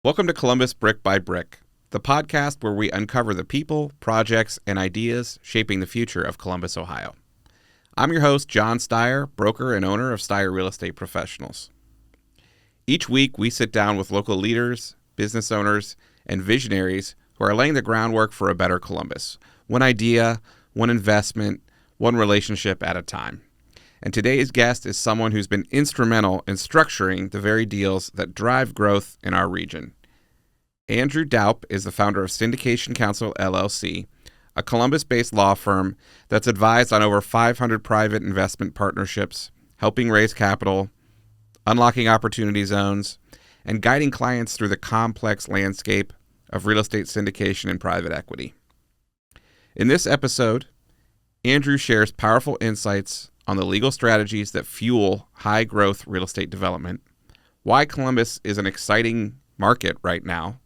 Welcome to Columbus Brick by Brick, the podcast where we uncover the people, projects, and ideas shaping the future of Columbus, Ohio. I'm your host, Jon Styer, broker and owner of Styer Real Estate Professionals. Each week, we sit down with local leaders, business owners, and visionaries who are laying the groundwork for a better Columbus, one idea, one investment, one relationship at a time. And today's guest is someone who's been instrumental in structuring the very deals that drive growth in our region. Andrew Doup is the founder of Syndication Counsel LLC, a Columbus-based law firm that's advised on over 500 private investment partnerships, helping raise capital, unlocking opportunity zones, and guiding clients through the complex landscape of real estate syndication and private equity. In this episode, Andrew shares powerful insights on the legal strategies that fuel high-growth real estate development, why Columbus is an exciting market right now,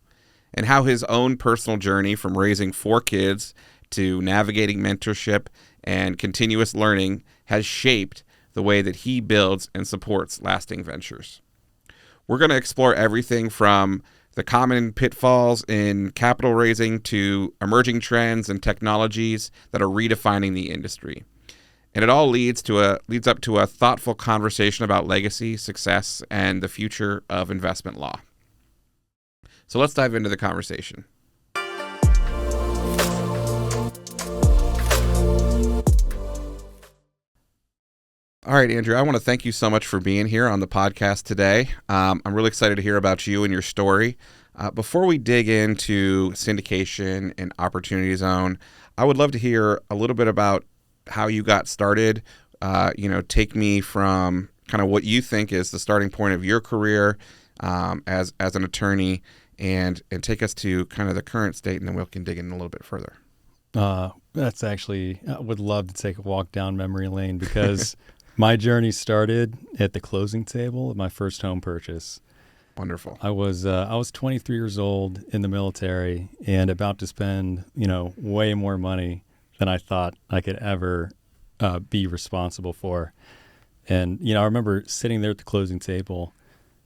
and how his own personal journey from raising 4 kids to navigating mentorship and continuous learning has shaped the way that he builds and supports lasting ventures. We're going to explore everything from the common pitfalls in capital raising to emerging trends and technologies that are redefining the industry. And it all leads up to a thoughtful conversation about legacy, success, and the future of investment law. So let's dive into the conversation. All right, Andrew, I want to thank you so much for being here on the podcast today. I'm really excited to hear about you and your story. Before we dig into syndication and opportunity zone, I would love to hear a little bit about how you got started. Take me from kind of what you think is the starting point of your career as an attorney, and take us to kind of the current state, and then we can dig in a little bit further. That's actually, I would love to take a walk down memory lane because my journey started at the closing table of my first home purchase. Wonderful. I was 23 years old in the military and about to spend, way more money than I thought I could ever be responsible for. And, I remember sitting there at the closing table,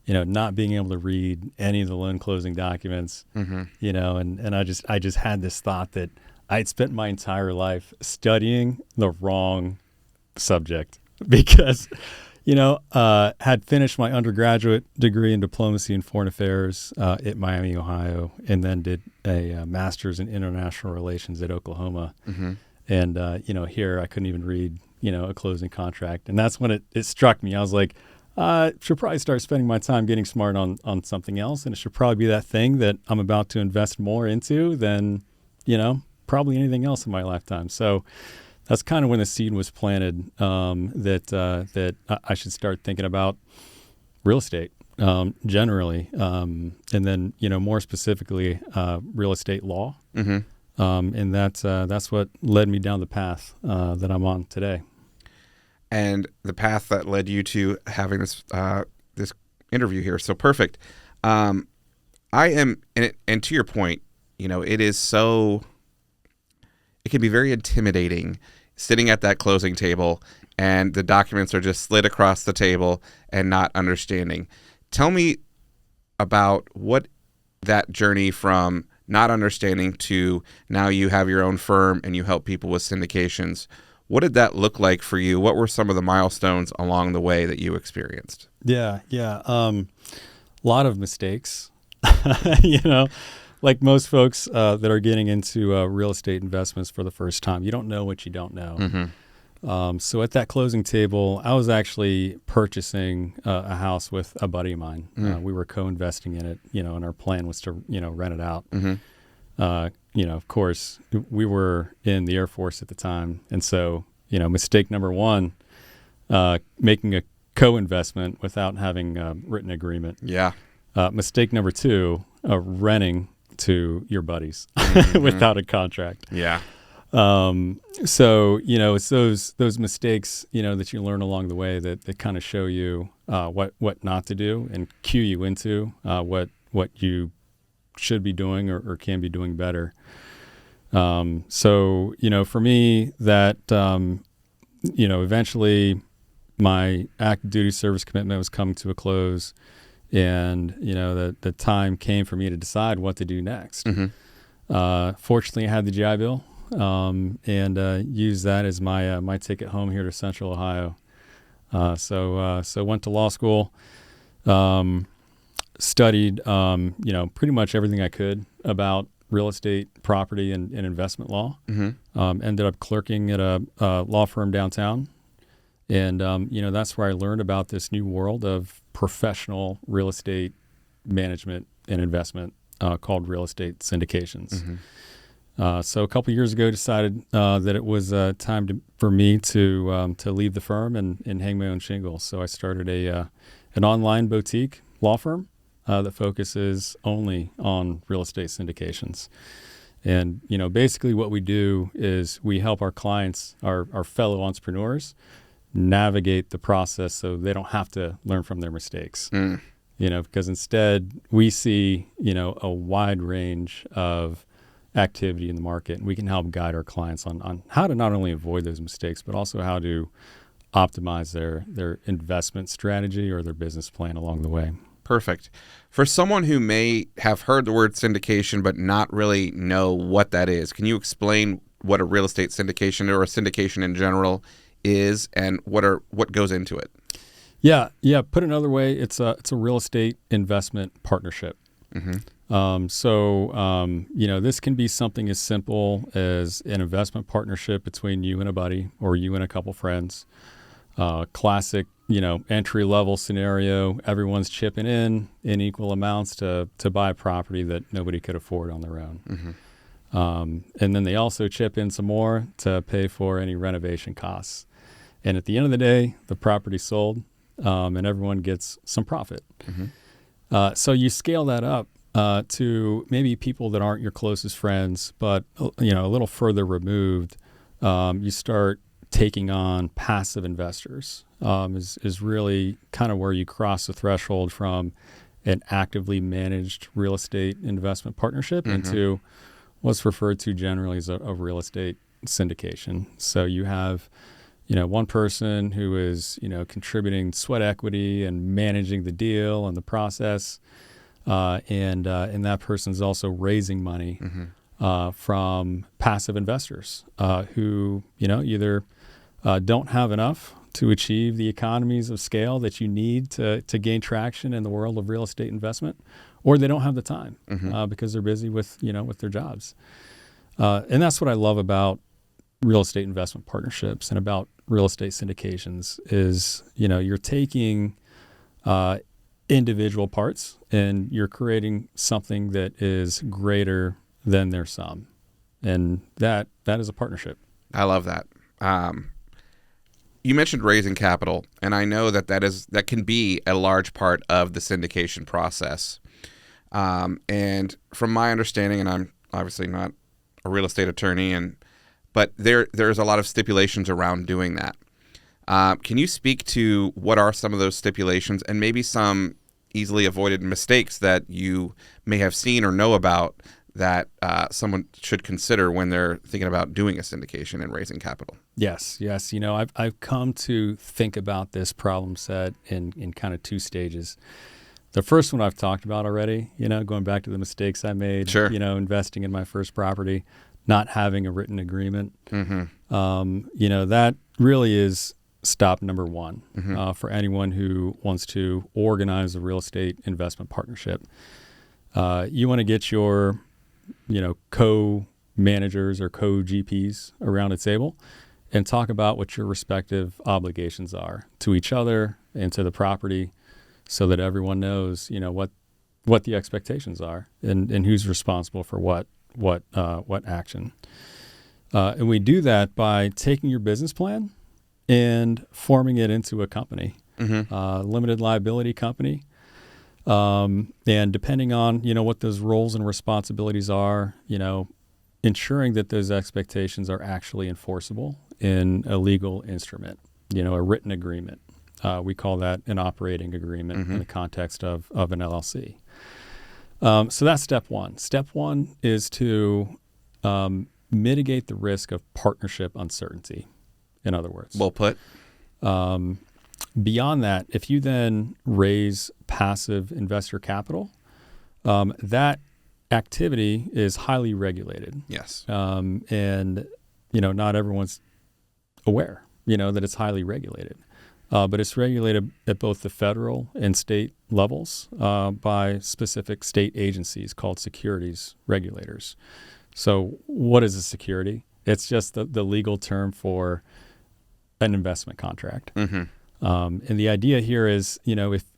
not being able to read any of the loan closing documents, and I just had this thought that I'd spent my entire life studying the wrong subject because, had finished my undergraduate degree in diplomacy and foreign affairs at Miami, Ohio, and then did a master's in international relations at Oklahoma. Mm-hmm. And, here I couldn't even read, a closing contract. And that's when it struck me. I was like, should probably start spending my time getting smart on something else. And it should probably be that thing that I'm about to invest more into than, probably anything else in my lifetime. So that's kind of when the seed was planted that I should start thinking about real estate generally. And then, more specifically, real estate law. Mm-hmm. And that's what led me down the path that I'm on today. And the path that led you to having this interview here. So perfect. I am, and to your point, it can be very intimidating sitting at that closing table and the documents are just slid across the table and not understanding. Tell me about what that journey from not understanding to now you have your own firm and you help people with syndications. What did that look like for you? What were some of the milestones along the way that you experienced? Yeah. A lot of mistakes, like most folks that are getting into real estate investments for the first time. You don't know what you don't know. Mm-hmm. So at that closing table, I was actually purchasing a house with a buddy of mine. Mm-hmm. We were co-investing in it, and our plan was to, rent it out. Mm-hmm. Of course, we were in the Air Force at the time. And so, mistake number one, making a co-investment without having a written agreement. Yeah. Mistake number two, renting to your buddies mm-hmm. without a contract. Yeah. So, it's those mistakes, that you learn along the way that kind of show you what not to do and cue you into what you should be doing or can be doing better. So, for me, that, eventually my active duty service commitment was coming to a close. And, the time came for me to decide what to do next. Fortunately, I had the GI Bill and used that as my ticket home here to Central Ohio. So went to law school, studied, pretty much everything I could about real estate, property, and investment law. Ended up clerking at a law firm downtown. And, that's where I learned about this new world of professional real estate management and investment called real estate syndications. So a couple years ago, decided that it was time for me to leave the firm and hang my own shingle. So I started an online boutique law firm that focuses only on real estate syndications. And, basically what we do is we help our clients, our fellow entrepreneurs, navigate the process so they don't have to learn from their mistakes. Because instead we see, a wide range of activity in the market, and we can help guide our clients on how to not only avoid those mistakes, but also how to optimize their investment strategy or their business plan along the way. Perfect. For someone who may have heard the word syndication but not really know what that is, can you explain what a real estate syndication or a syndication in general is and what goes into it? Yeah. Put another way, it's a real estate investment partnership. This can be something as simple as an investment partnership between you and a buddy or you and a couple friends. Classic, entry level scenario. Everyone's chipping in equal amounts to buy a property that nobody could afford on their own. And then they also chip in some more to pay for any renovation costs. And at the end of the day, the property's sold, and everyone gets some profit. So you scale that up to maybe people that aren't your closest friends, but a little further removed. You start taking on passive investors. Is really kind of where you cross the threshold from an actively managed real estate investment partnership into what's referred to generally as a real estate syndication. So you have one person who is, contributing sweat equity and managing the deal and the process. And that person's also raising money from passive investors who, either don't have enough to achieve the economies of scale that you need to gain traction in the world of real estate investment, or they don't have the time because they're busy with their jobs. And that's what I love about real estate investment partnerships and about real estate syndications is, you're taking individual parts and you're creating something that is greater than their sum. And that is a partnership. I love that. You mentioned raising capital, and I know that can be a large part of the syndication process. And from my understanding, and I'm obviously not a real estate attorney, but there's a lot of stipulations around doing that. Can you speak to what are some of those stipulations and maybe some easily avoided mistakes that you may have seen or know about that someone should consider when they're thinking about doing a syndication and raising capital? Yes. I've come to think about this problem set in kind of two stages. The first one I've talked about already, going back to the mistakes I made, Sure. Investing in my first property, not having a written agreement. That really is stop number one for anyone who wants to organize a real estate investment partnership. You want to get your, co-managers or co-GPs around a table and talk about what your respective obligations are to each other and to the property so that everyone knows, what the expectations are and who's responsible for what action. And we do that by taking your business plan and forming it into a company, limited liability company. And depending on, what those roles and responsibilities are, ensuring that those expectations are actually enforceable in a legal instrument, a written agreement. We call that an operating agreement in the context of an LLC. So that's step one. Step one is to mitigate the risk of partnership uncertainty, in other words. Well put. Beyond that, if you then raise passive investor capital, that activity is highly regulated. Yes. And, not everyone's aware, that it's highly regulated. But it's regulated at both the federal and state levels by specific state agencies called securities regulators. So what is a security? It's just the legal term for an investment contract. Mm-hmm. And the idea here is,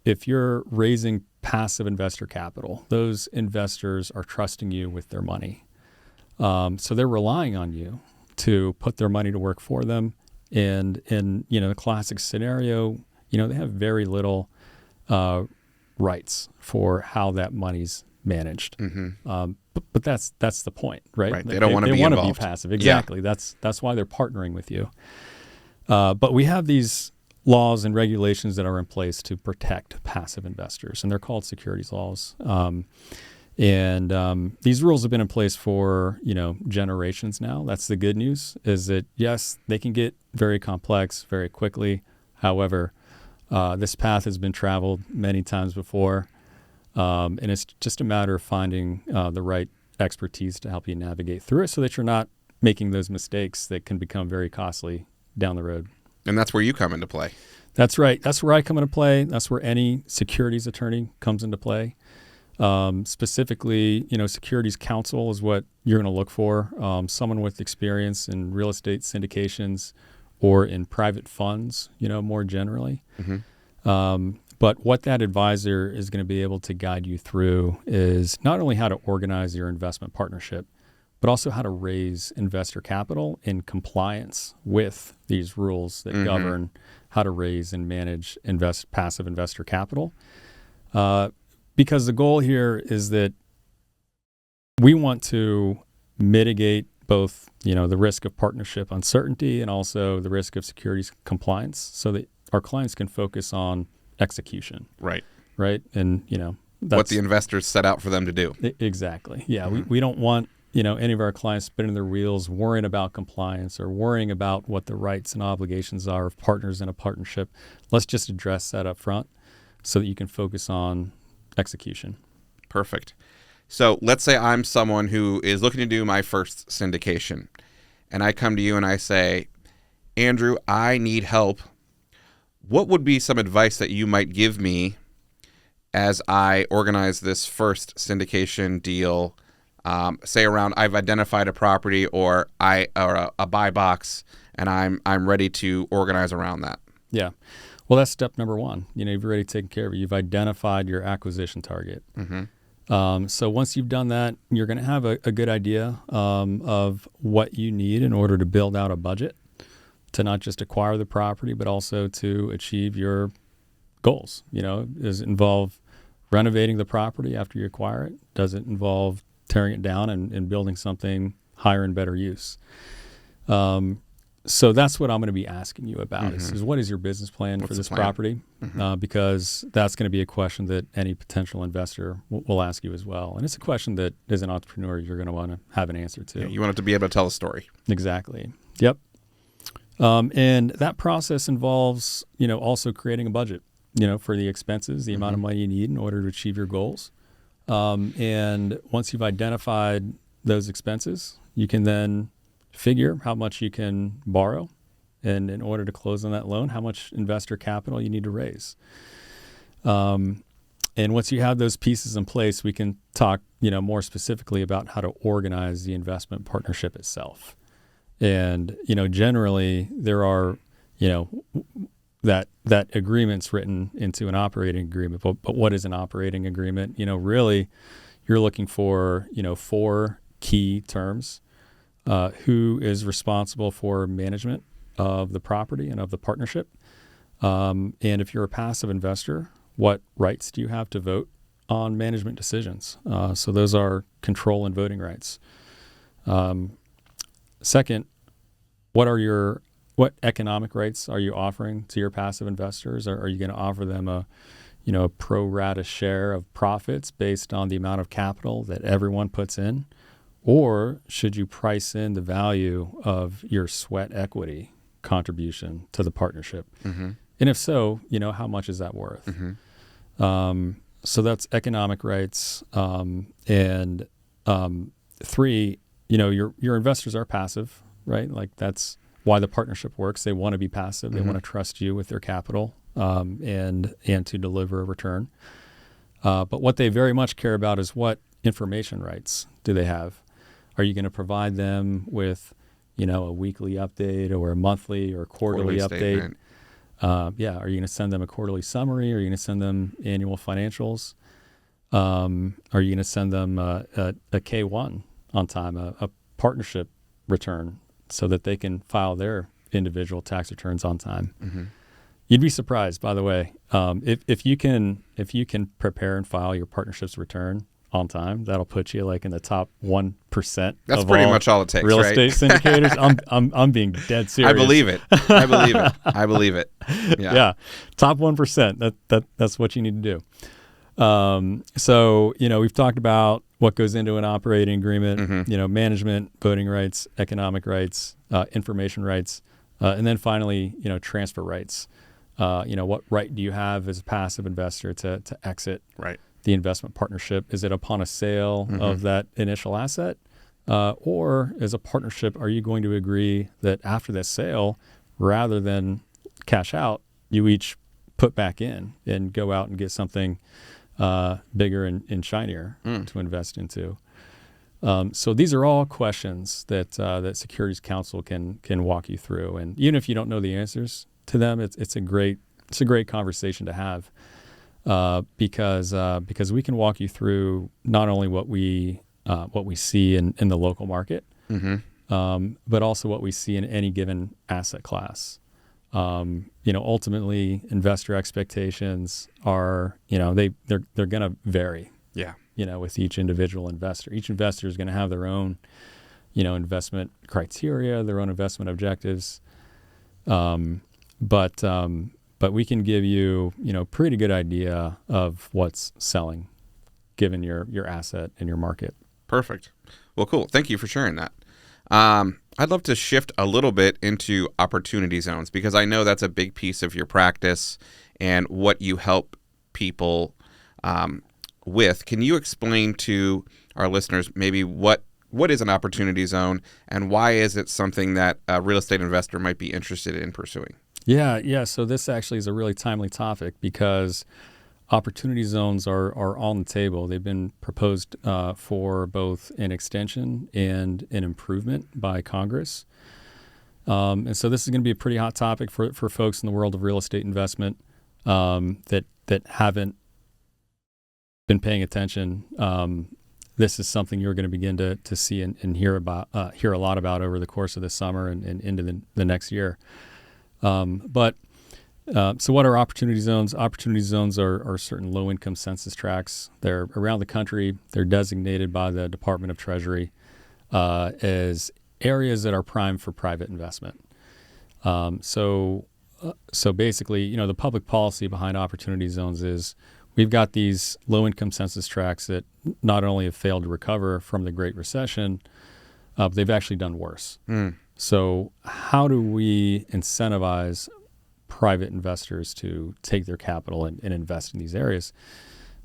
if you're raising passive investor capital, those investors are trusting you with their money. So they're relying on you to put their money to work for them. And in, the classic scenario, they have very little rights for how that money's managed. Mm-hmm. But that's the point, right? Right. They don't want to be involved. They want involved. to be passive. Exactly. Yeah. That's why they're partnering with you. But we have these laws and regulations that are in place to protect passive investors, and they're called securities laws. And these rules have been in place for, generations now. That's the good news, is that, yes, they can get very complex very quickly. However, this path has been traveled many times before, and it's just a matter of finding the right expertise to help you navigate through it so that you're not making those mistakes that can become very costly down the road. And that's where you come into play. That's right. That's where I come into play. That's where any securities attorney comes into play. Specifically, securities counsel is what you're going to look for. Someone with experience in real estate syndications or in private funds, more generally. Mm-hmm. But what that advisor is going to be able to guide you through is not only how to organize your investment partnership, but also how to raise investor capital in compliance with these rules that mm-hmm. govern how to raise and manage passive investor capital. Because the goal here is that we want to mitigate both, the risk of partnership uncertainty and also the risk of securities compliance so that our clients can focus on execution. Right. Right. And, that's what the investors set out for them to do. Exactly. Yeah. Mm-hmm. We don't want, any of our clients spinning their wheels, worrying about compliance or worrying about what the rights and obligations are of partners in a partnership. Let's just address that up front so that you can focus on execution. Perfect. So let's say I'm someone who is looking to do my first syndication, and I come to you and I say, Andrew, I need help. What would be some advice that you might give me as I organize this first syndication deal? Say around I've identified a property or a buy box, and I'm ready to organize around that. Yeah. Well, that's step number one. You've already taken care of it. You've identified your acquisition target. Mm-hmm. So once you've done that, you're going to have a good idea of what you need in order to build out a budget to not just acquire the property, but also to achieve your goals. Does it involve renovating the property after you acquire it? Does it involve tearing it down and building something higher and better use? So that's what I'm going to be asking you about mm-hmm. is what is your business plan What's for this the plan? property? Mm-hmm. Because that's going to be a question that any potential investor will ask you as well. And it's a question that as an entrepreneur, you're going to want to have an answer to. Yeah, you want it to be able to tell a story. Exactly. Yep. And that process involves, also creating a budget, for the expenses, the mm-hmm. amount of money you need in order to achieve your goals. And once you've identified those expenses, you can then figure how much you can borrow, and in order to close on that loan, how much investor capital you need to raise. And once you have those pieces in place, we can talk, more specifically about how to organize the investment partnership itself. And, generally there are, that agreement's written into an operating agreement. But what is an operating agreement? Really, you're looking for, 4 key terms. Who is responsible for management of the property and of the partnership? And if you're a passive investor, what rights do you have to vote on management decisions? So those are control and voting rights. Second, what economic rights are you offering to your passive investors? Are you going to offer them a pro rata share of profits based on the amount of capital that everyone puts in? Or should you price in the value of your sweat equity contribution to the partnership? Mm-hmm. And if so, how much is that worth? So that's economic rights. And 3, your investors are passive, right? Like that's why the partnership works. They want to be passive. They want to trust you with their capital and to deliver a return. But what they very much care about is what information rights do they have? Are you going to provide them with, a weekly update or a monthly or quarterly update? Are you going to send them a quarterly summary? Are you going to send them annual financials? Are you going to send them a K-1 on time, a partnership return, so that they can file their individual tax returns on time? You'd be surprised, by the way, if you can prepare and file your partnership's return on time, that'll put you like in the top 1%. That's pretty much all it takes, real right? estate syndicators. I'm being dead serious. I believe it. I believe it. Yeah, top 1%. That's what you need to do. So we've talked about what goes into an operating agreement. Management, voting rights, economic rights, information rights, and then finally, transfer rights. What right do you have as a passive investor to exit the investment partnership? Is it upon a sale of that initial asset? Or as a partnership, are you going to agree that after that sale, rather than cash out, you each put back in and go out and get something bigger and shinier to invest into? So these are all questions that Securities Counsel can walk you through. And even if you don't know the answers to them, it's a great conversation to have. Because we can walk you through not only what we see in the local market, but also what we see in any given asset class. Ultimately, investor expectations are they're going to vary. With each individual investor. Each investor is going to have their own investment criteria, their own investment objectives. But we can give you, pretty good idea of what's selling, given your asset and your market. Perfect. Well, cool. Thank you for sharing that. I'd love to shift a little bit into opportunity zones, because I know that's a big piece of your practice and what you help people with. Can you explain to our listeners maybe what is an opportunity zone, and why is it something that a real estate investor might be interested in pursuing? Yeah. So this actually is a really timely topic, because opportunity zones are on the table. They've been proposed for both an extension and an improvement by Congress. And so this is going to be a pretty hot topic for folks in the world of real estate investment that haven't been paying attention. This is something you're going to begin to see and hear a lot about over the course of the summer and into the next year. So what are opportunity zones? Opportunity zones are certain low-income census tracts. They're around the country. They're designated by the Department of Treasury as areas that are primed for private investment. So basically, the public policy behind opportunity zones is we've got these low-income census tracts that not only have failed to recover from the Great Recession, but they've actually done worse. So how do we incentivize private investors to take their capital and invest in these areas?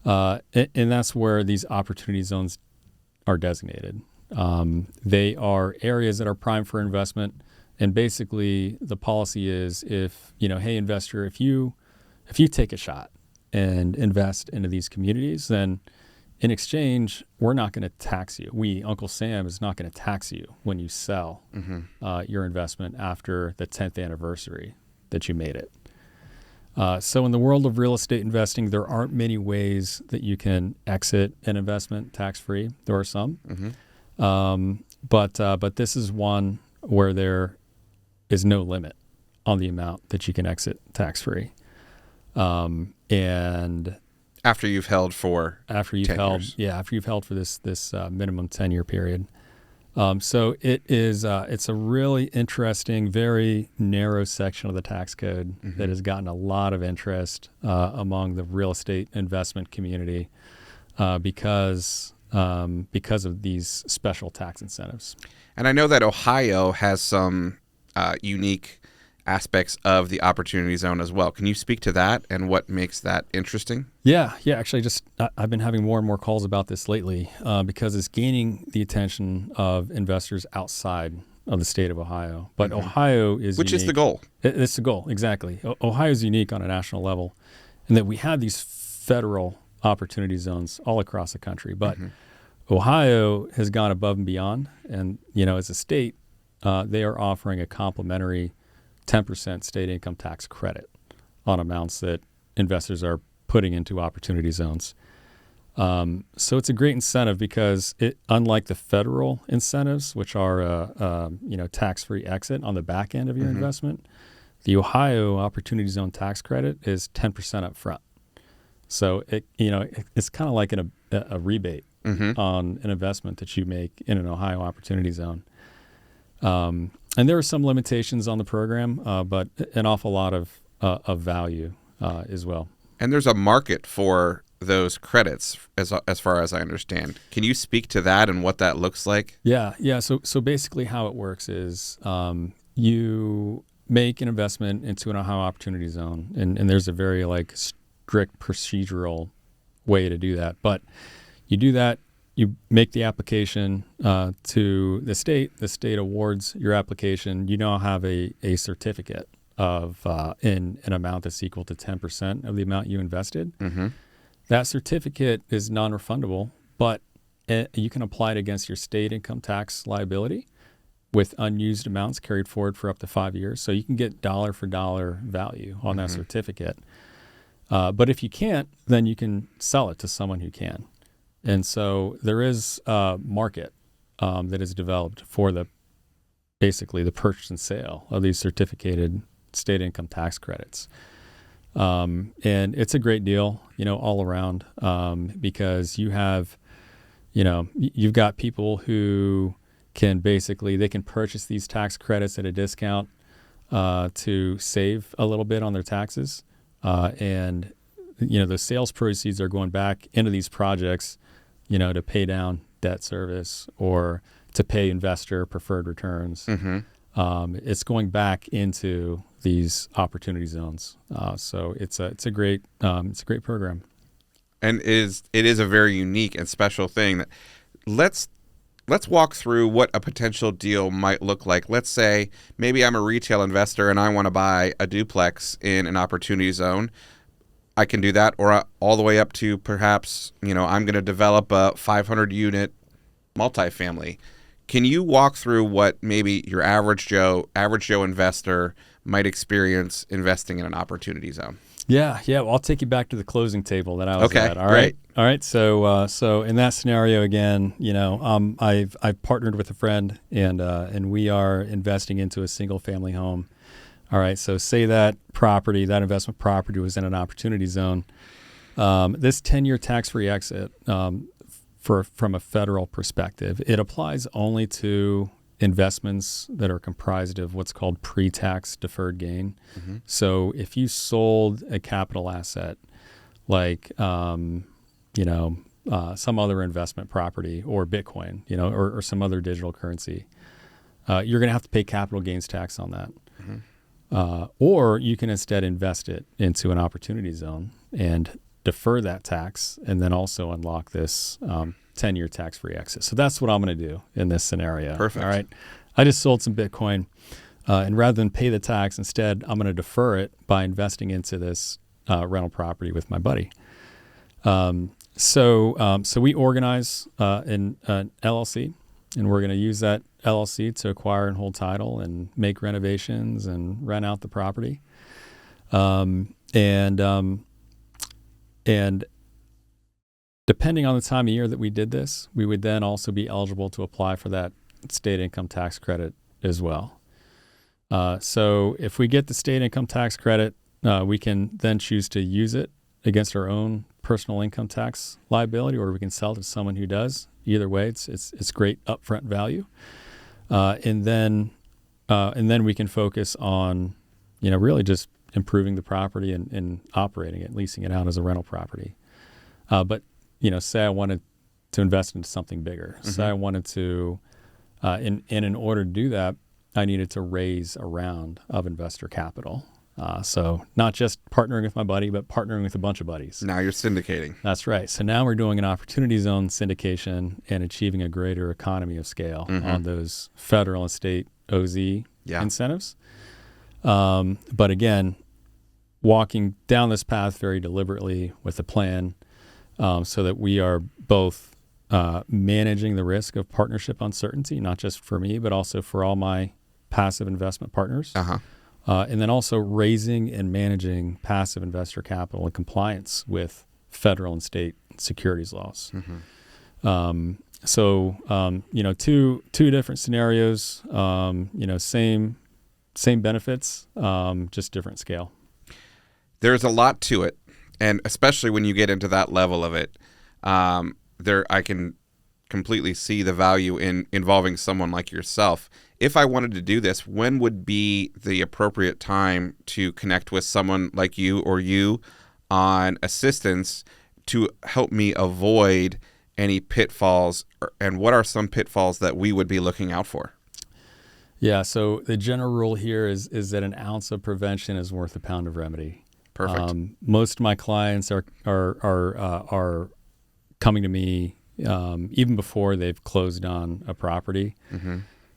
And that's where these opportunity zones are designated. They are areas that are primed for investment. And basically the policy is hey, investor, if you take a shot and invest into these communities, then in exchange, we're not going to tax you. Uncle Sam is not going to tax you when you sell your investment after the 10th anniversary that you made it. So in the world of real estate investing, there aren't many ways that you can exit an investment tax-free. There are some, but this is one where there is no limit on the amount that you can exit tax-free. And after you've held for 10 years. After you've held for this minimum 10-year period. So it's a really interesting, very narrow section of the tax code that has gotten a lot of interest among the real estate investment community because of these special tax incentives. And I know that Ohio has some unique aspects of the opportunity zone as well. Can you speak to that and what makes that interesting? Yeah. Actually, I've been having more and more calls about this lately because it's gaining the attention of investors outside of the state of Ohio. But Ohio is Which unique. is the goal. It's the goal, exactly. Ohio is unique on a national level in that we have these federal opportunity zones all across the country. But Ohio has gone above and beyond. And, as a state, they are offering a complimentary 10% state income tax credit on amounts that investors are putting into opportunity zones. So it's a great incentive because unlike the federal incentives, which are tax-free exit on the back end of your investment, the Ohio Opportunity Zone tax credit is 10% up front. So it's kind of like a rebate on an investment that you make in an Ohio Opportunity Zone. And there are some limitations on the program, but an awful lot of value as well. And there's a market for those credits, as far as I understand. Can you speak to that and what that looks like? Yeah. So basically, how it works is you make an investment into an Ohio Opportunity Zone, and there's a very strict procedural way to do that. But you do that. You make the application to the state. The state awards your application. You now have a certificate of in an amount that's equal to 10% of the amount you invested. That certificate is non-refundable, but you can apply it against your state income tax liability with unused amounts carried forward for up to 5 years. So you can get dollar for dollar value on that certificate. But if you can't, then you can sell it to someone who can. And so there is a market that is developed for basically the purchase and sale of these certificated state income tax credits. And it's a great deal, all around, because you have, you've got people who they can purchase these tax credits at a discount to save a little bit on their taxes. And the sales proceeds are going back into these projects, to pay down debt service or to pay investor preferred returns. It's going back into these opportunity zones. So it's a great program. And it is a very unique and special thing. Let's walk through what a potential deal might look like. Let's say maybe I'm a retail investor and I want to buy a duplex in an opportunity zone. I can do that, or all the way up to perhaps, I'm going to develop a 500-unit multifamily. Can you walk through what maybe your average Joe investor might experience investing in an opportunity zone? Yeah. Well, I'll take you back to the closing table that I was at. All right. All right. So in that scenario again, I've partnered with a friend and we are investing into a single family home. All right. So say that investment property was in an opportunity zone. This 10-year tax-free exit, from a federal perspective, it applies only to investments that are comprised of what's called pre-tax deferred gain. So if you sold a capital asset like, some other investment property or Bitcoin, or some other digital currency, you're going to have to pay capital gains tax on that. Or you can instead invest it into an opportunity zone and defer that tax and then also unlock this 10-year tax-free exit. So that's what I'm going to do in this scenario. Perfect. All right. I just sold some Bitcoin and rather than pay the tax, instead I'm going to defer it by investing into this rental property with my buddy. So we organize an LLC, and we're going to use that LLC to acquire and hold title and make renovations and rent out the property. And depending on the time of year that we did this, we would then also be eligible to apply for that state income tax credit as well. So if we get the state income tax credit, we can then choose to use it against our own personal income tax liability, or we can sell it to someone who does. Either way, it's great upfront value. And then we can focus on, really just improving the property and operating it, leasing it out as a rental property. But say I wanted to invest into something bigger. Say I wanted to, in order to do that, I needed to raise a round of investor capital. So not just partnering with my buddy, but partnering with a bunch of buddies. Now you're syndicating. That's right. So now we're doing an opportunity zone syndication and achieving a greater economy of scale on those federal and state OZ incentives. But again, walking down this path very deliberately with a plan so that we are both managing the risk of partnership uncertainty, not just for me, but also for all my passive investment partners. And then also raising and managing passive investor capital in compliance with federal and state securities laws. Two different scenarios, same benefits, just different scale. There's a lot to it, and especially when you get into that level of it, I can completely see the value in involving someone like yourself. If I wanted to do this, when would be the appropriate time to connect with someone like you or you on assistance to help me avoid any pitfalls, and what are some pitfalls that we would be looking out for? Yeah, so the general rule here is that an ounce of prevention is worth a pound of remedy. Perfect. Most of my clients are coming to me even before they've closed on a property.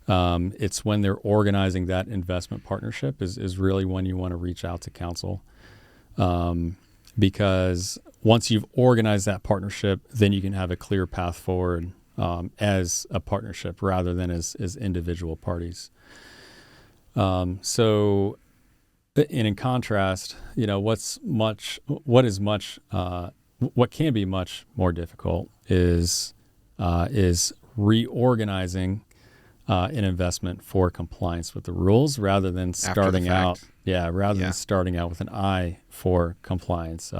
It's when they're organizing that investment partnership is really when you want to reach out to counsel. Because once you've organized that partnership, then you can have a clear path forward as a partnership rather than as individual parties. So in contrast, what can be much more difficult is reorganizing an investment for compliance with the rules rather than starting out with an eye for compliance.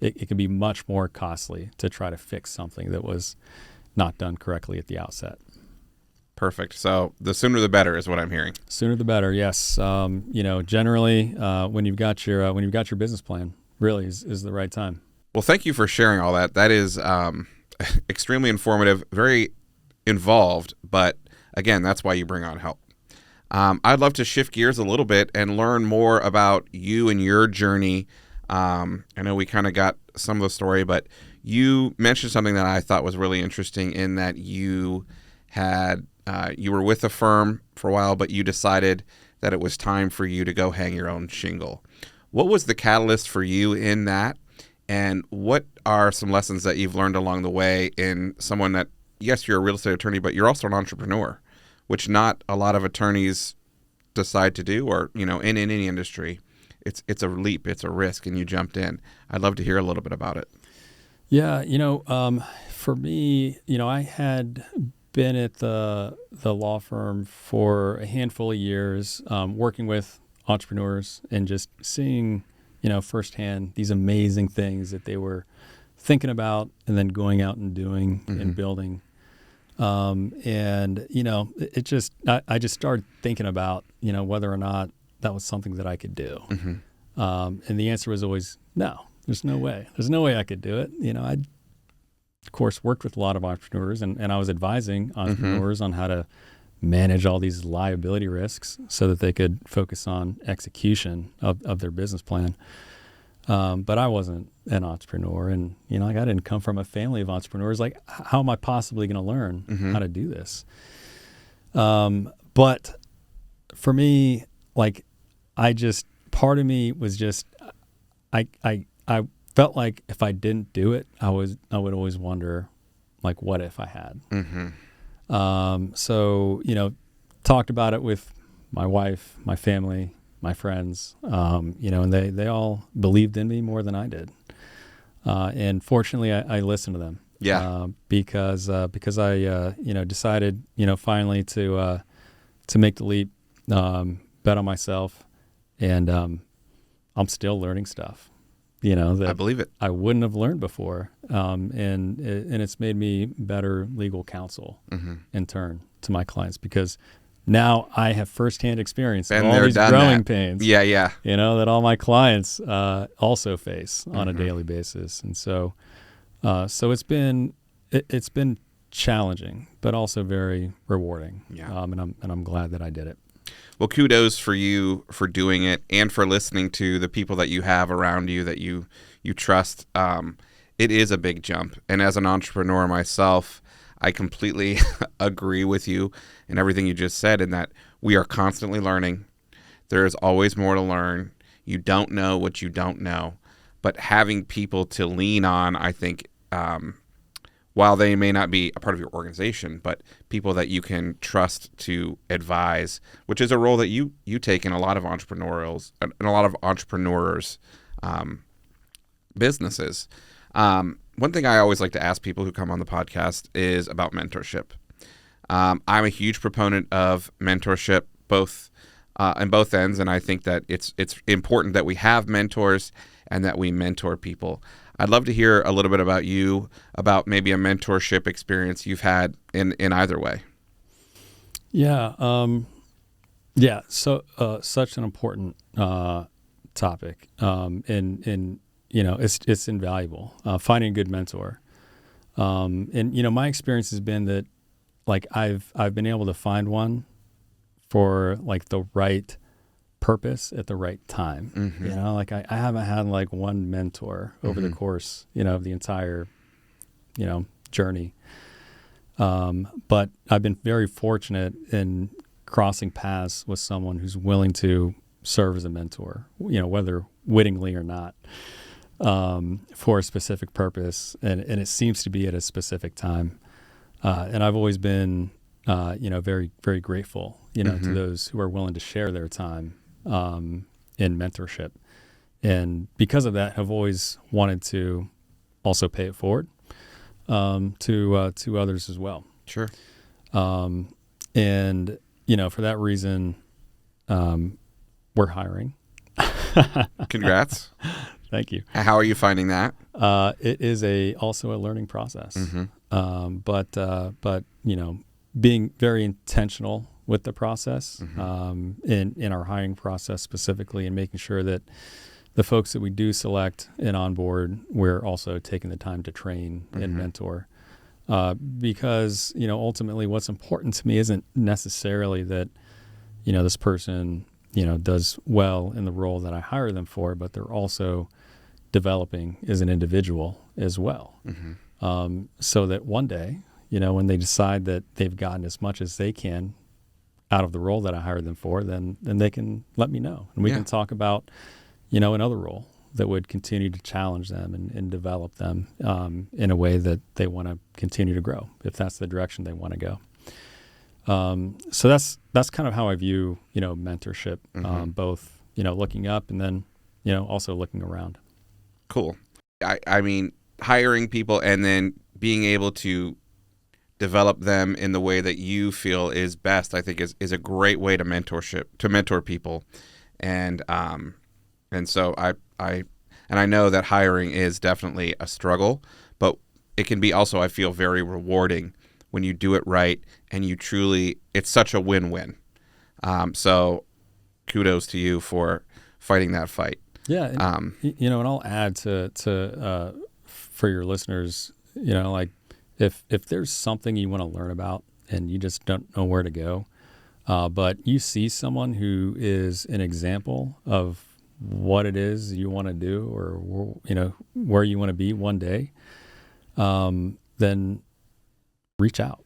It can be much more costly to try to fix something that was not done correctly at the outset. Perfect. So the sooner the better is what I'm hearing. Sooner the better. Yes. Generally, when you've got your business plan, really is the right time. Well, thank you for sharing all that. That is extremely informative, very involved, but again, that's why you bring on help. I'd love to shift gears a little bit and learn more about you and your journey. I know we kind of got some of the story, but you mentioned something that I thought was really interesting in that you were with a firm for a while, but you decided that it was time for you to go hang your own shingle. What was the catalyst for you in that? And what are some lessons that you've learned along the way in someone that, yes, you're a real estate attorney, but you're also an entrepreneur, which not a lot of attorneys decide to do, or, in any industry. It's a leap, it's a risk, and you jumped in. I'd love to hear a little bit about it. Yeah, for me, I had been at the law firm for a handful of years, working with entrepreneurs and just seeing, firsthand these amazing things that they were thinking about and then going out and doing and building. I just started thinking about, whether or not that was something that I could do. And the answer was always, no, there's no way. There's no way I could do it. I, of course, worked with a lot of entrepreneurs and I was advising entrepreneurs on how to manage all these liability risks so that they could focus on execution of their business plan. But I wasn't an entrepreneur, and I didn't come from a family of entrepreneurs. Like, how am I possibly going to learn how to do this? But for me, part of me was just, I felt like if I didn't do it, I would always wonder, like, what if I had? So talked about it with my wife, my family, my friends, and they all believed in me more than I did. And fortunately, I listened to them. Yeah. Because I decided, finally to make the leap, bet on myself, and I'm still learning stuff, that I believe it. I wouldn't have learned before. And it's made me better legal counsel in turn to my clients, because now I have firsthand experience of all these growing pains. Yeah. That all my clients also face on a daily basis. And so it's been challenging, but also very rewarding. Yeah. And I'm glad that I did it. Well, kudos for you for doing it and for listening to the people that you have around you that you trust. It is a big jump. And as an entrepreneur myself, I completely agree with you in everything you just said, in that we are constantly learning. There is always more to learn. You don't know what you don't know. But having people to lean on, I think, while they may not be a part of your organization, but people that you can trust to advise, which is a role that you take in a lot of entrepreneurs businesses. One thing I always like to ask people who come on the podcast is about mentorship. I'm a huge proponent of mentorship, both on both ends, and I think that it's important that we have mentors and that we mentor people. I'd love to hear a little bit about you, about maybe a mentorship experience you've had in either way. Yeah. So such an important topic, and it's invaluable. Finding a good mentor, and my experience has been that, like, I've been able to find one for like the right purpose at the right time. Mm-hmm. Like I haven't had like one mentor over the course, of the entire, journey. But I've been very fortunate in crossing paths with someone who's willing to serve as a mentor, whether wittingly or not, for a specific purpose. And it seems to be at a specific time. And I've always been, very, very grateful, to those who are willing to share their time in mentorship. And because of that, have always wanted to also pay it forward to others as well. Sure. And, for that reason, we're hiring. Congrats. Thank you. How are you finding that? It is also a learning process. Mm-hmm. But being very intentional with the process, in our hiring process specifically, and making sure that the folks that we do select and onboard, we're also taking the time to train and mentor. Because, ultimately what's important to me isn't necessarily that, this person, does well in the role that I hire them for, but they're also developing as an individual as well. So that one day, when they decide that they've gotten as much as they can out of the role that I hired them for, then they can let me know. And we can talk about, another role that would continue to challenge them and develop them in a way that they want to continue to grow, if that's the direction they want to go. So that's kind of how I view, mentorship, both, looking up and then, also looking around. Cool. I mean, hiring people and then being able to develop them in the way that you feel is best, I think is a great way to mentor people. And so I know that hiring is definitely a struggle, but it can be also, I feel, very rewarding when you do it right and it's such a win-win. So kudos to you for fighting that fight. Yeah. And I'll add to for your listeners, like if there's something you want to learn about and you just don't know where to go, but you see someone who is an example of what it is you want to do, or where you want to be one day, then reach out.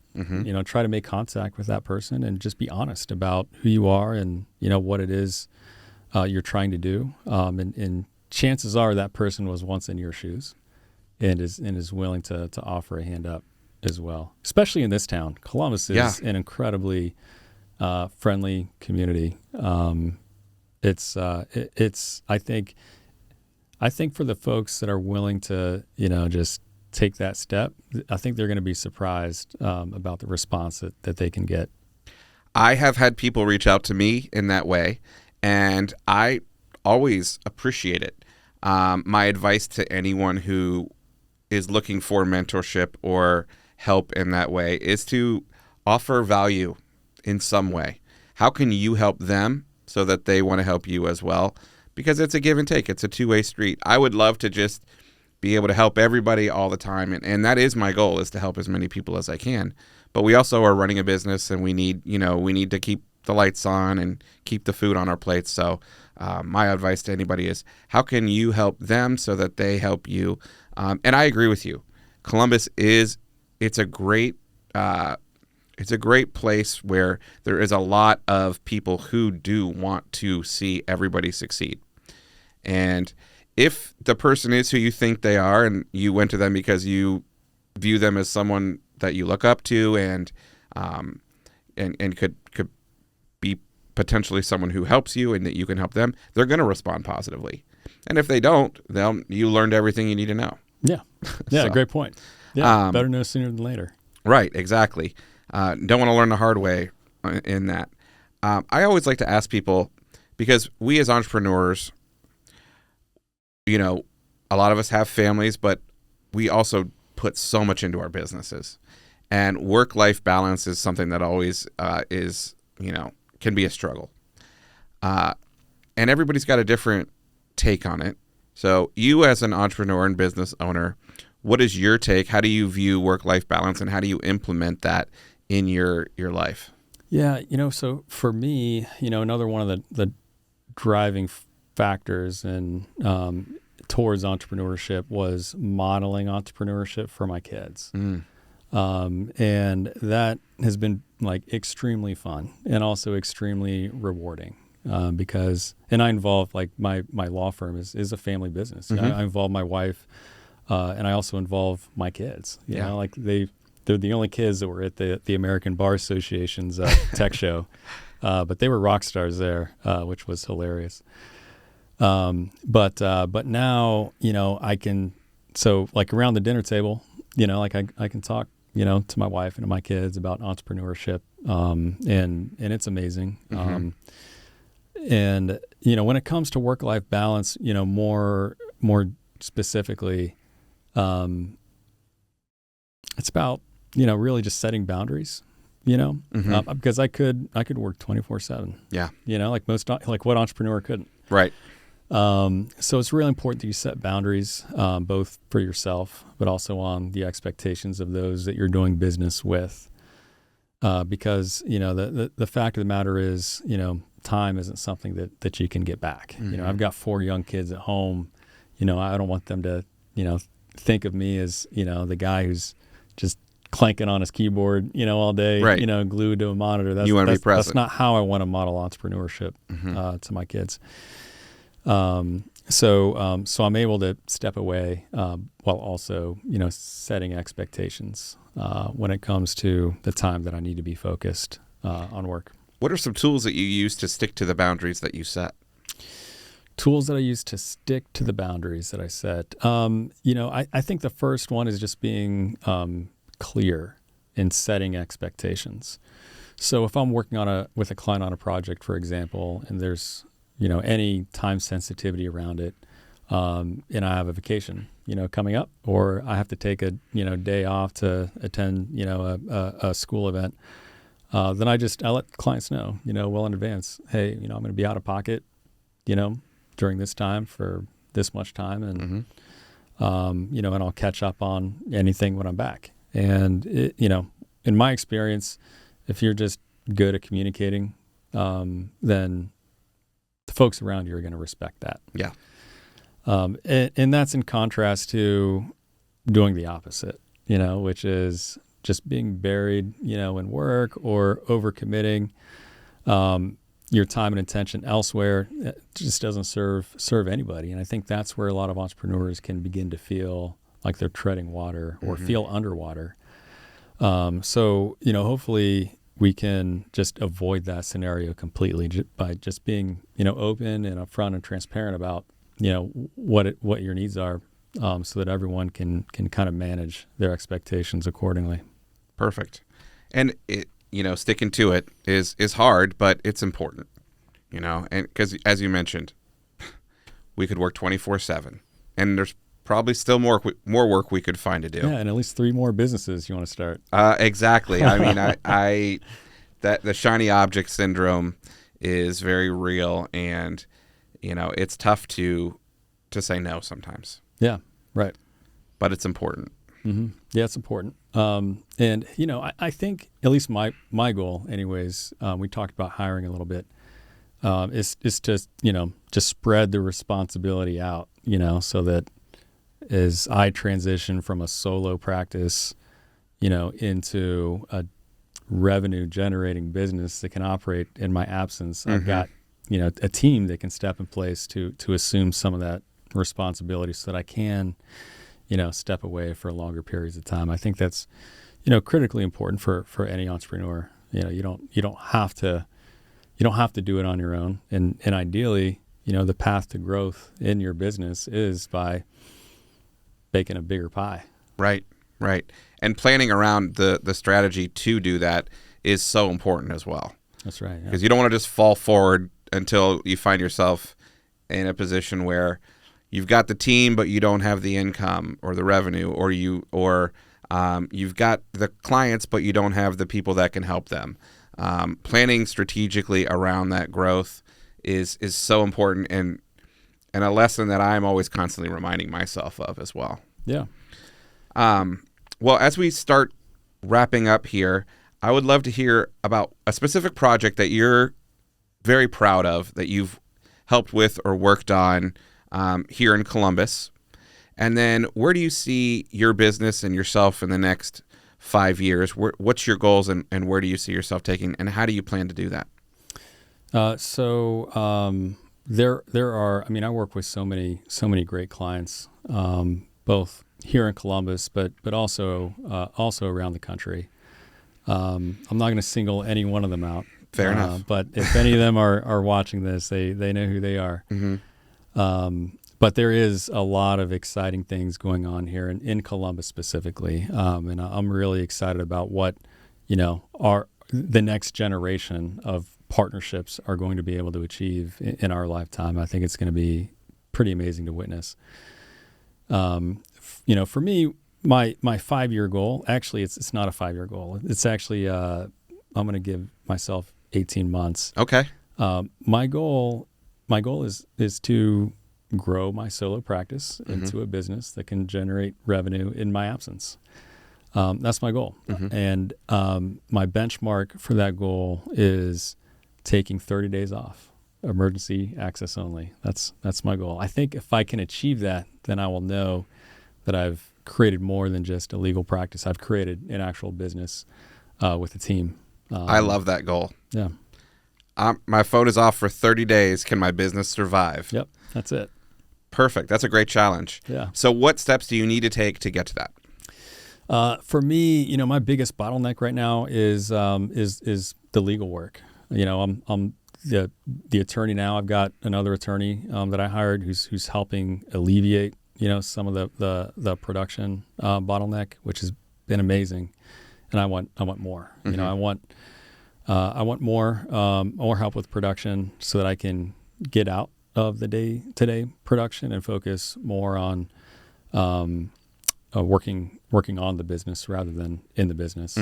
Try to make contact with that person and just be honest about who you are and what it is you're trying to do. And chances are that person was once in your shoes and is willing to offer a hand up as well. Especially in this town, Columbus is an incredibly friendly community. It's I think for the folks that are willing to just take that step, I think they're going to be surprised about the response that they can get. I have had people reach out to me in that way, and I always appreciate it. My advice to anyone who is looking for mentorship or help in that way is to offer value in some way. How can you help them so that they want to help you as well? Because it's a give and take. It's a two-way street. I would love to just be able to help everybody all the time. And that is my goal, is to help as many people as I can. But we also are running a business, and we need to keep the lights on and keep the food on our plates. So my advice to anybody is, how can you help them so that they help you? And I agree with you. Columbus it's a great place where there is a lot of people who do want to see everybody succeed. And if the person is who you think they are, and you went to them because you view them as someone that you look up to and could be potentially someone who helps you and that you can help them, they're going to respond positively. And if they don't, you learned everything you need to know. Yeah. Yeah. So, great point. Yeah. Better know sooner than later. Right. Exactly. Don't want to learn the hard way in that. I always like to ask people, because we as entrepreneurs, a lot of us have families, but we also put so much into our businesses. And work-life balance is something that always can be a struggle. And everybody's got a different take on it. So you as an entrepreneur and business owner, what is your take? How do you view work-life balance, and how do you implement that in your life? Yeah, so for me, another one of the driving factors and towards entrepreneurship was modeling entrepreneurship for my kids. And that has been extremely fun and also extremely rewarding because I involve my law firm is a family business. Mm-hmm. I involve my wife and I also involve my kids. You know, they're the only kids that were at the American Bar Association's tech show, but they were rock stars there, which was hilarious. But now, I can, so around the dinner table, I can talk, to my wife and to my kids about entrepreneurship. And it's amazing. Mm-hmm. And when it comes to work-life balance, more specifically, it's about, really just setting boundaries, Mm-hmm. because I could work 24/7. Yeah. Like what entrepreneur couldn't. Right. So it's really important that you set boundaries, both for yourself, but also on the expectations of those that you're doing business with. Because, the fact of the matter is, time isn't something that you can get back. Mm-hmm. I've got 4 young kids at home. I don't want them to, think of me as, the guy who's just clanking on his keyboard, all day, right. Glued to a monitor. You want to be present. That's not how I want to model entrepreneurship Mm-hmm. to my kids. So I'm able to step away while also, setting expectations when it comes to the time that I need to be focused on work. What are some tools that you use to stick to the boundaries that you set? Tools that I use to stick to the boundaries that I set. I think the first one is just being clear in setting expectations. So if I'm working with a client on a project, for example, and there's any time sensitivity around it, and I have a vacation, coming up, or I have to take a, day off to attend, a school event, then I let clients know, well in advance, hey, I'm going to be out of pocket, during this time for this much time, and, Mm-hmm. And I'll catch up on anything when I'm back. And, in my experience, if you're just good at communicating, then the folks around you are going to respect that. Yeah. And that's in contrast to doing the opposite, which is just being buried, in work or overcommitting your time and attention elsewhere. It just doesn't serve anybody. And I think that's where a lot of entrepreneurs can begin to feel like they're treading water or feel underwater. So, hopefully we can just avoid that scenario completely by just being, open and upfront and transparent about, what your needs are, so that everyone can kind of manage their expectations accordingly. Perfect. And sticking to it is hard, but it's important, and because as you mentioned, we could work 24/7, and there's probably still more work we could find to do. Yeah, and at least 3 more businesses you want to start. Exactly. I mean, that the shiny object syndrome is very real, and it's tough to say no sometimes. Yeah, right. But it's important. Yeah, it's important. And I think at least my goal, anyways, we talked about hiring a little bit, is to just spread the responsibility out, so that as I transition from a solo practice, into a revenue generating business that can operate in my absence, I've got a team that can step in place to assume some of that responsibility so that I can step away for longer periods of time. I think that's critically important for any entrepreneur. You don't have to do it on your own, and ideally the path to growth in your business is by baking a bigger pie. Right. And planning around the strategy to do that is so important as well. That's right. Because you don't want to just fall forward until you find yourself in a position where you've got the team, but you don't have the income or the revenue, or you've got the clients, but you don't have the people that can help them. Planning strategically around that growth is so important, and a lesson that I'm always constantly reminding myself of as well. Yeah. Well, as we start wrapping up here, I would love to hear about a specific project that you're very proud of, that you've helped with or worked on here in Columbus. And then where do you see your business and yourself in the next 5 years? What's your goals, and where do you see yourself taking, and how do you plan to do that? There are, I work with so many great clients, both here in Columbus, but also around the country. I'm not going to single any one of them out. Fair enough. But if any of them are watching this, they know who they are. But there is a lot of exciting things going on here in Columbus specifically, and I'm really excited about what the next generation of partnerships are going to be able to achieve in our lifetime. I think it's going to be pretty amazing to witness. For me, my 5-year goal, actually, it's not a 5-year goal. It's actually, I'm going to give myself 18 months. Okay. My goal is to grow my solo practice into a business that can generate revenue in my absence. That's my goal. And my benchmark for that goal is taking 30 days off, emergency access only. That's my goal. I think if I can achieve that, then I will know that I've created more than just a legal practice. I've created an actual business with a team. I love that goal. Yeah. My phone is off for 30 days. Can my business survive? Yep, that's it. Perfect. That's a great challenge. Yeah. So what steps do you need to take to get to that? For me, my biggest bottleneck right now is the legal work. I'm the attorney now. I've got another attorney that I hired who's helping alleviate some of the production bottleneck, which has been amazing. And I want more. I want more help with production so that I can get out of the day-to-day production and focus more on working on the business rather than in the business.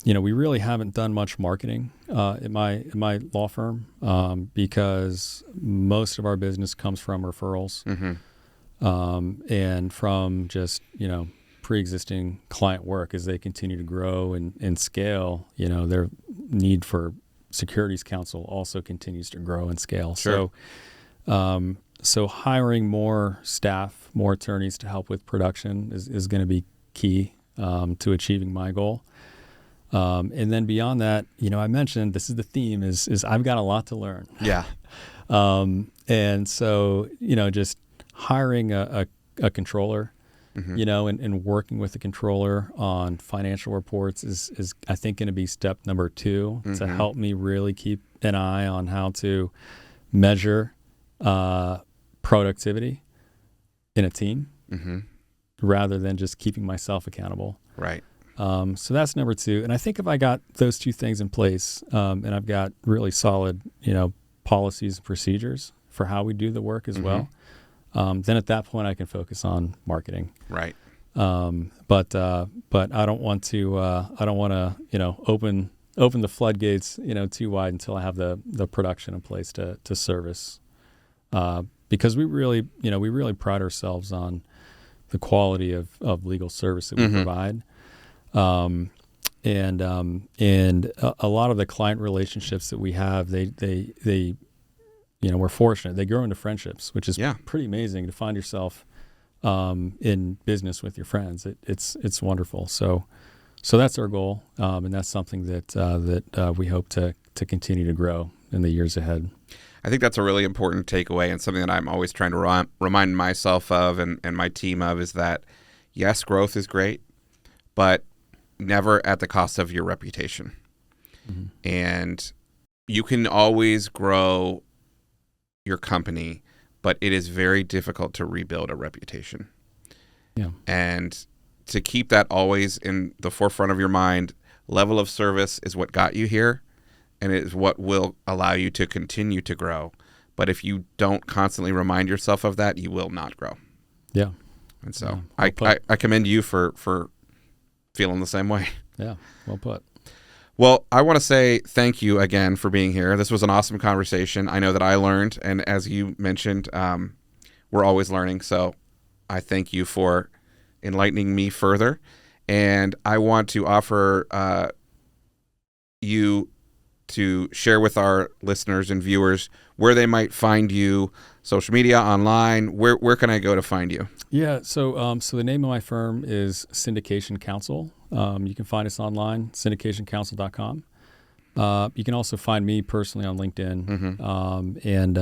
We really haven't done much marketing at my law firm because most of our business comes from referrals and from just pre-existing client work. As they continue to grow and scale, their need for securities counsel also continues to grow and scale. Sure. So hiring more staff, more attorneys to help with production is going to be key to achieving my goal. And then beyond that, I mentioned this is the theme is I've got a lot to learn. Yeah. And so, just hiring a controller, and working with the controller on financial reports is I think going to be step number 2 to help me really keep an eye on how to measure productivity in a team rather than just keeping myself accountable. Right. So that's number 2. And I think if I got those 2 things in place, and I've got really solid, policies and procedures for how we do the work as well, then at that point I can focus on marketing. Right. But I don't want to open the floodgates, too wide until I have the production in place to service. Because we really pride ourselves on the quality of legal service that we provide. And a lot of the client relationships that we have, they we're fortunate. They grow into friendships, which is pretty amazing to find yourself in business with your friends. It's wonderful. So that's our goal, and that's something that we hope to continue to grow in the years ahead. I think that's a really important takeaway, and something that I'm always trying to remind myself of and my team of is that, yes, growth is great, but never at the cost of your reputation. And you can always grow your company, but it is very difficult to rebuild a reputation. Yeah. And to keep that always in the forefront of your mind, level of service is what got you here, and it is what will allow you to continue to grow. But if you don't constantly remind yourself of that, you will not grow. Yeah. And so well I commend you for feeling the same way. Yeah, well put. Well, I want to say thank you again for being here. This was an awesome conversation. I know that I learned, and as you mentioned, we're always learning. So I thank you for enlightening me further. And I want to offer you to share with our listeners and viewers where they might find you, social media, online. Where can I go to find you? Yeah, so the name of my firm is Syndication Counsel. You can find us online, syndicationcounsel.com. You can also find me personally on LinkedIn, and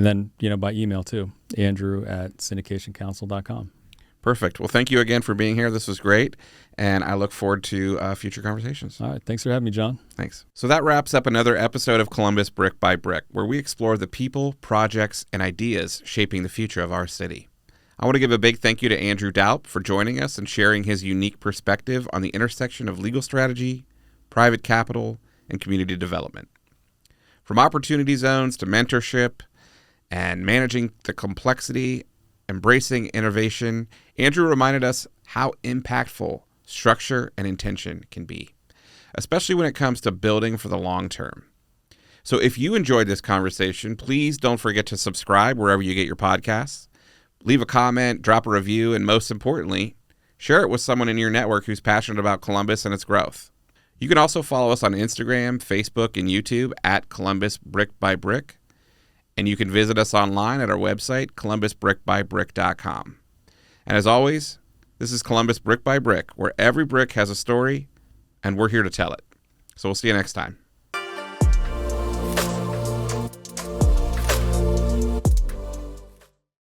then by email too, andrew@syndicationcounsel.com. Perfect. Well, thank you again for being here. This was great, and I look forward to future conversations. All right. Thanks for having me, John. Thanks. So that wraps up another episode of Columbus Brick by Brick, where we explore the people, projects, and ideas shaping the future of our city. I want to give a big thank you to Andrew Doup for joining us and sharing his unique perspective on the intersection of legal strategy, private capital, and community development. From opportunity zones to mentorship and managing the complexity, embracing innovation, Andrew reminded us how impactful structure and intention can be, especially when it comes to building for the long term. So if you enjoyed this conversation, please don't forget to subscribe wherever you get your podcasts. Leave a comment, drop a review, and most importantly, share it with someone in your network who's passionate about Columbus and its growth. You can also follow us on Instagram, Facebook, and YouTube at Columbus Brick by Brick. And you can visit us online at our website, columbusbrickbybrick.com. And as always, this is Columbus Brick by Brick, where every brick has a story, and we're here to tell it. So we'll see you next time.